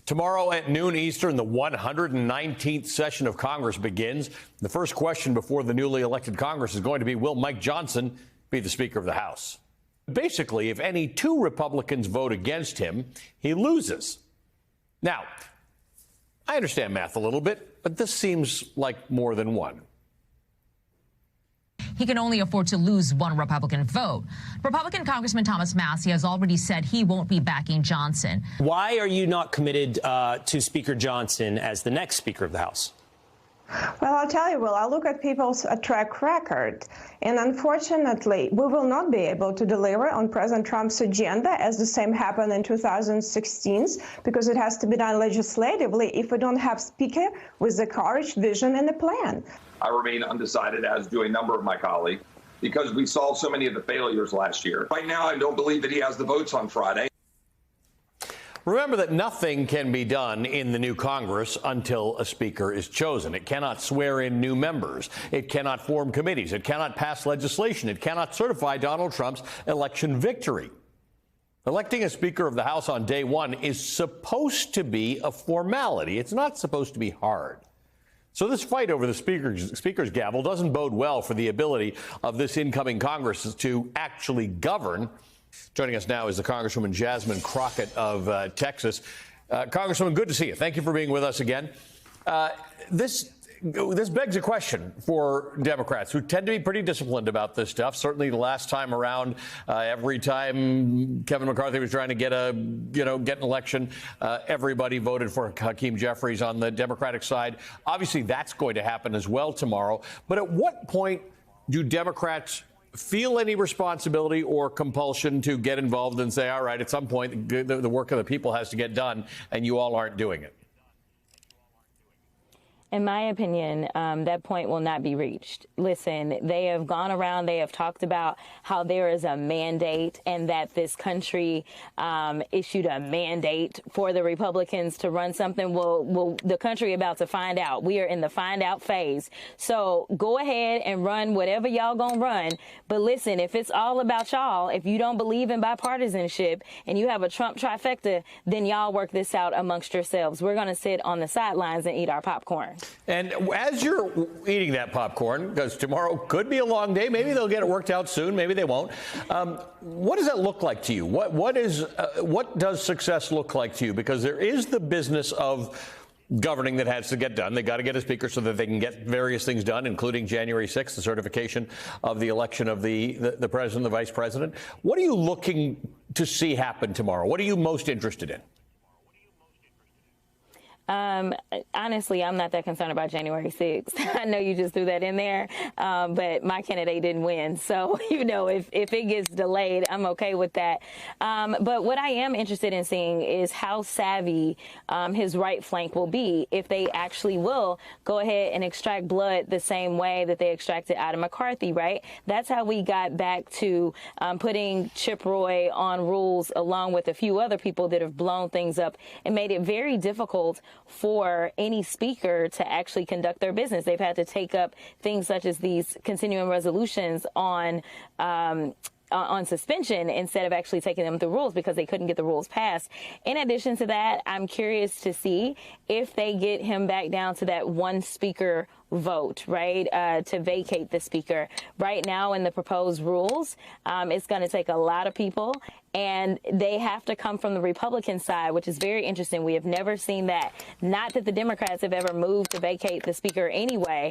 Tomorrow at noon Eastern, the 119th session of Congress begins. The first question before the newly elected Congress is going to be, will Mike Johnson be the Speaker of the House? Basically, if any two Republicans vote against him, he loses. Now, I understand math a little bit, but this seems like more than one. He can only afford to lose one Republican vote. Republican Congressman Thomas Massie has already said he won't be backing Johnson. Why are you not committed to Speaker Johnson as the next Speaker of the House? Well, I'll tell you, I look at people's track record, and unfortunately, we will not be able to deliver on President Trump's agenda, as the same happened in 2016, because it has to be done legislatively if we don't have Speaker with the courage, vision, and a plan. I remain undecided, as do a number of my colleagues, because we solved so many of the failures last year. Right now, I don't believe that he has the votes on Friday. Remember that nothing can be done in the new Congress until a speaker is chosen. It cannot swear in new members. It cannot form committees. It cannot pass legislation. It cannot certify Donald Trump's election victory. Electing a Speaker of the House on day one is supposed to be a formality. It's not supposed to be hard. So this fight over the speaker's gavel doesn't bode well for the ability of this incoming Congress to actually govern. Joining us now is the Congresswoman Jasmine Crockett of Texas. Congresswoman, good to see you. Thank you for being with us again. This begs a question for Democrats who tend to be pretty disciplined about this stuff. Certainly the last time around, every time Kevin McCarthy was trying to get an election, everybody voted for Hakeem Jeffries on the Democratic side. Obviously, that's going to happen as well tomorrow. But at what point do Democrats feel any responsibility or compulsion to get involved and say, all right, at some point, the work of the people has to get done, and you all aren't doing it? In my opinion, that point will not be reached. Listen, they have gone around, they have talked about how there is a mandate and that this country issued a mandate for the Republicans to run something. Well, the country about to find out. We are in the find out phase. So go ahead and run whatever y'all gonna run. But listen, if it's all about y'all, if you don't believe in bipartisanship and you have a Trump trifecta, then y'all work this out amongst yourselves. We're gonna sit on the sidelines and eat our popcorn. And as you're eating that popcorn, because tomorrow could be a long day, maybe they'll get it worked out soon, maybe they won't. What does that look like to you? What does success look like to you? Because there is the business of governing that has to get done. They got to get a speaker so that they can get various things done, including January 6th, the certification of the election of the president, the vice president. What are you looking to see happen tomorrow? What are you most interested in? Honestly, I'm not that concerned about January 6th. I know you just threw that in there, but my candidate didn't win. So, if it gets delayed, I'm okay with that. But what I am interested in seeing is how savvy his right flank will be if they actually will go ahead and extract blood the same way that they extracted out of McCarthy, right? That's how we got back to putting Chip Roy on rules along with a few other people that have blown things up and made it very difficult for any speaker to actually conduct their business. They've had to take up things such as these continuing resolutions on suspension instead of actually taking them through rules because they couldn't get the rules passed. In addition to that, I'm curious to see if they get him back down to that one speaker vote, right, to vacate the speaker. Right now in the proposed rules, it's going to take a lot of people, and they have to come from the Republican side, which is very interesting. We have never seen that. Not that the Democrats have ever moved to vacate the speaker anyway.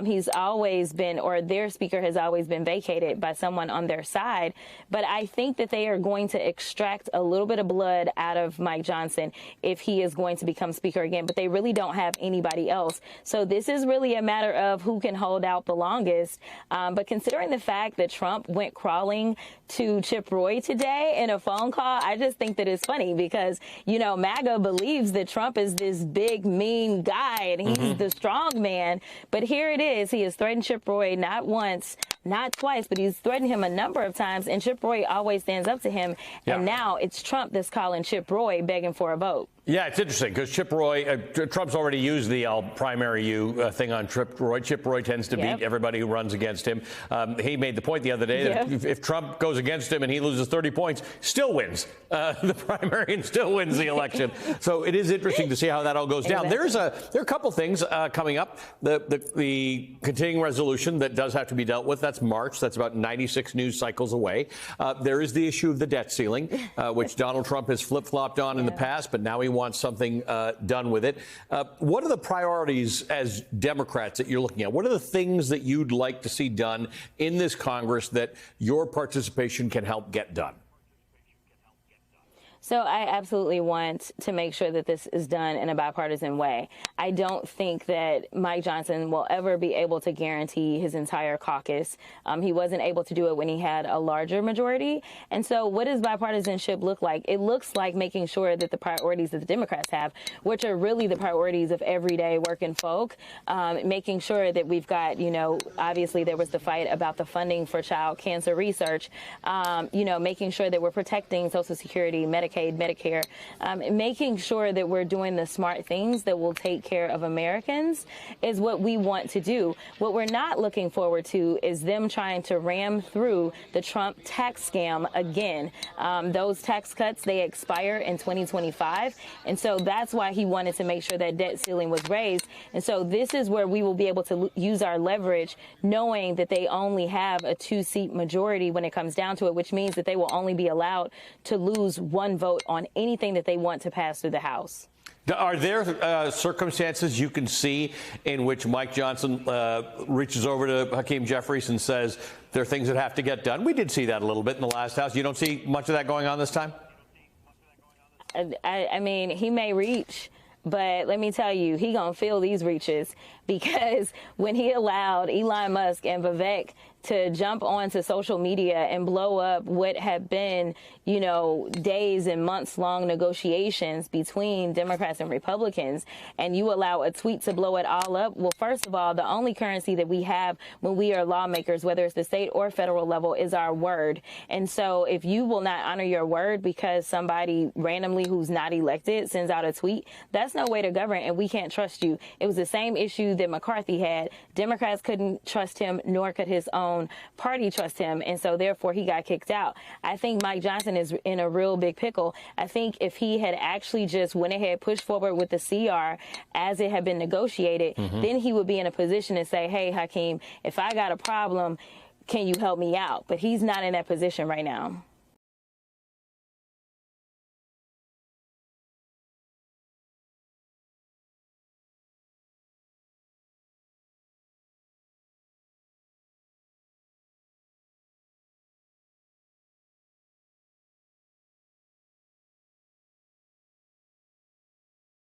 He's always been, or their speaker has always been vacated by someone on their side. But I think that they are going to extract a little bit of blood out of Mike Johnson if he is going to become speaker again. But they really don't have anybody else. So this is really a matter of who can hold out the longest. But considering the fact that Trump went crawling to Chip Roy today in a phone call, I just think that it's funny because, MAGA believes that Trump is this big, mean guy and he's the strong man. But here it is. He has threatened Chip Roy not once, not twice, but he's threatened him a number of times. And Chip Roy always stands up to him. Yeah. And now it's Trump that's calling Chip Roy begging for a vote. Yeah, it's interesting because Chip Roy, Trump's already used the "I'll primary you" thing on Chip Roy. Chip Roy tends to beat everybody who runs against him. He made the point the other day that if Trump goes against him and he loses 30 points, still wins the primary and still wins the election. So it is interesting to see how that all goes down. There are a couple things coming up. The continuing resolution that does have to be dealt with. That's March. That's about 96 news cycles away. There is the issue of the debt ceiling, which Donald Trump has flip-flopped on in the past, but now he wants something done with it. What are the priorities as Democrats that you're looking at? What are the things that you'd like to see done in this Congress that your participation can help get done? So I absolutely want to make sure that this is done in a bipartisan way. I don't think that Mike Johnson will ever be able to guarantee his entire caucus. He wasn't able to do it when he had a larger majority. And so what does bipartisanship look like? It looks like making sure that the priorities that the Democrats have, which are really the priorities of everyday working folk, making sure that we've got, obviously there was the fight about the funding for child cancer research, making sure that we're protecting Social Security, Medicaid, Medicare, making sure that we're doing the smart things that will take care of Americans is what we want to do. What we're not looking forward to is them trying to ram through the Trump tax scam again. Those tax cuts, they expire in 2025. And so that's why he wanted to make sure that debt ceiling was raised. And so this is where we will be able to use our leverage, knowing that they only have a 2-seat majority when it comes down to it, which means that they will only be allowed to lose one vote on anything that they want to pass through the House. Are there circumstances you can see in which Mike Johnson reaches over to Hakeem Jeffries and says there are things that have to get done? We did see that a little bit in the last House. You don't see much of that going on this time? I mean, he may reach, but let me tell you, he gonna feel these reaches, because when he allowed Elon Musk and Vivek to jump onto social media and blow up what had been, days and months long negotiations between Democrats and Republicans, and you allow a tweet to blow it all up. Well, first of all, the only currency that we have when we are lawmakers, whether it's the state or federal level, is our word. And so if you will not honor your word because somebody randomly who's not elected sends out a tweet, that's no way to govern, and we can't trust you. It was the same issue that McCarthy had. Democrats couldn't trust him, nor could his own party trust him, and so therefore he got kicked out. I think Mike Johnson is in a real big pickle. I think if he had actually just went ahead, pushed forward with the CR as it had been negotiated, then he would be in a position to say, hey, Hakeem, if I got a problem, can you help me out? But he's not in that position right now.